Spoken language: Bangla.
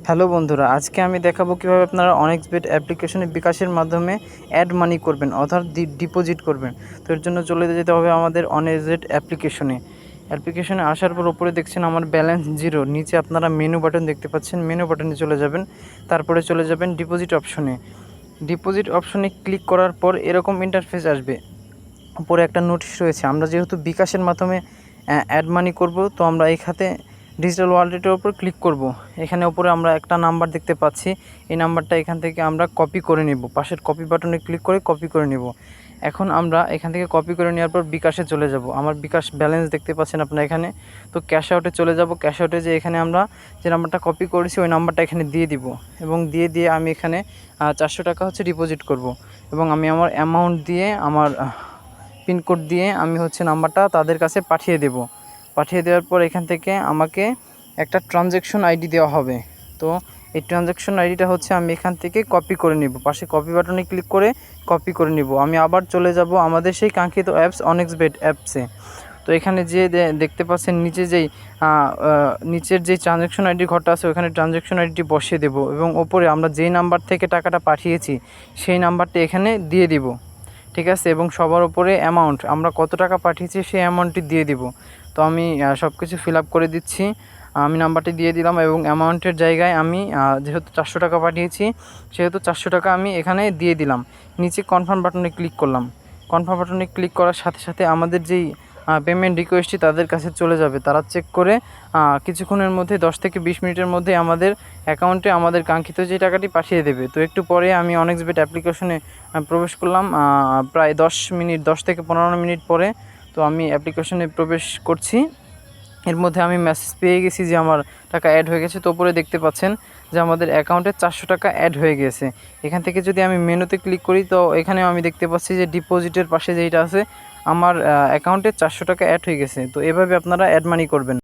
হ্যালো বন্ধুরা, আজকে আমি দেখাবো কিভাবে আপনারা অনেক্সবেট অ্যাপ্লিকেশনে বিকাশের মাধ্যমে অ্যাড মানি করবেন অর্থাৎ ডিপোজিট করবেন। তো এর জন্য চলে যেতে হবে আমাদের অনেক্সবেট অ্যাপ্লিকেশনে আসার পর উপরে দেখছেন আমার ব্যালেন্স জিরো, নিচে আপনারা মেনু বাটন দেখতে পাচ্ছেন, মেনু বাটনে চলে যাবেন, তারপরে চলে যাবেন ডিপোজিট অপশনে ক্লিক করার পর এরকম ইন্টারফেস আসবে। উপরে একটা নোটিশ রয়েছে, আমরা যেহেতু বিকাশের মাধ্যমে অ্যাড মানি করব, তো আমরা এই খাতে ডিজিটাল ওয়ালেটের ওপর ক্লিক করব। এখানে উপরে আমরা একটা নাম্বার দেখতে পাচ্ছি, এই নাম্বারটা এখান থেকে আমরা কপি করে নেব, পাশের কপি বাটনে ক্লিক করে কপি করে নেব। এখন আমরা এখান থেকে কপি করে নেওয়ার পর বিকাশে চলে যাব। আমার বিকাশ ব্যালেন্স দেখতে পাচ্ছেন আপনারা এখানে। তো ক্যাশ আউটে চলে যাব। ক্যাশ আউটে যে এখানে আমরা যে নাম্বারটা কপি করেছি ওই নাম্বারটা এখানে দিয়ে দিব, এবং দিয়ে আমি এখানে 400 টাকা হচ্ছে ডিপোজিট করব, এবং আমি আমার অ্যামাউন্ট দিয়ে আমার পিনকোড দিয়ে আমি হচ্ছে নাম্বারটা তাদের কাছে পাঠিয়ে দেব। পাঠিয়ে দেওয়ার পর এখান থেকে আমাকে একটা ট্রানজ্যাকশন আইডি দেওয়া হবে। তো এই ট্রানজ্যাকশন আইডিটা হচ্ছে আমি এখান থেকে কপি করে নিব, পাশে কপি বাটনে ক্লিক করে কপি করে নিব। আমি আবার চলে যাব আমাদের সেই কাঙ্ক্ষিত অ্যাপস অনেক্সবেট অ্যাপসে। তো এখানে যে দেখতে পাচ্ছেন নিচের যেই ট্রানজ্যাকশন আইডির ঘরটা আছে ওখানে ট্রানজ্যাকশন আইডিটি বসিয়ে দেব, এবং ওপরে আমরা যেই নাম্বার থেকে টাকাটা পাঠিয়েছি সেই নাম্বারটি এখানে দিয়ে দিব, ঠিক আছে। এবং সবার উপরে অ্যামাউন্ট, আমরা কত টাকা পাঠিয়েছি সেই অ্যামাউন্টটি দিয়ে দিব। তো আমি সব কিছু ফিল আপ করে দিচ্ছি, আমি নাম্বারটি দিয়ে দিলাম, এবং অ্যামাউন্টের জায়গায় আমি যেহেতু 400 টাকা পাঠিয়েছি সেহেতু 400 টাকা আমি এখানে দিয়ে দিলাম। নিচে কনফার্ম বাটনে ক্লিক করলাম। কনফার্ম বাটনে ক্লিক করার সাথে সাথে আমাদের যেই পেমেন্ট রিকোয়েস্টটি তাদের কাছে চলে যাবে, তারা চেক করে কিছুক্ষণের মধ্যে 10 থেকে 20 মিনিটের মধ্যে আমাদের অ্যাকাউন্টে আমাদের কাঙ্ক্ষিত যে টাকাটি পাঠিয়ে দেবে। তো একটু পরে আমি অনেক্সবেট অ্যাপ্লিকেশনে প্রবেশ করলাম, প্রায় 10 থেকে 15 মিনিট পরে। তো আমি অ্যাপ্লিকেশনে প্রবেশ করছি, এর মধ্যে আমি মেসেজ পেয়ে গেছি যে আমার টাকা অ্যাড হয়ে গেছে। তো উপরে দেখতে পাচ্ছেন যে আমাদের অ্যাকাউন্টে 400 টাকা অ্যাড হয়ে গেছে। এখান থেকে যদি আমি মেনুতে ক্লিক করি তো এখানেও আমি দেখতে পাচ্ছি যে ডিপোজিটের পাশে যেইটা আছে আমার অ্যাকাউন্টে 400 টাকা অ্যাড হয়ে গেছে। তো এভাবে আপনারা অ্যাড মানি করবেন।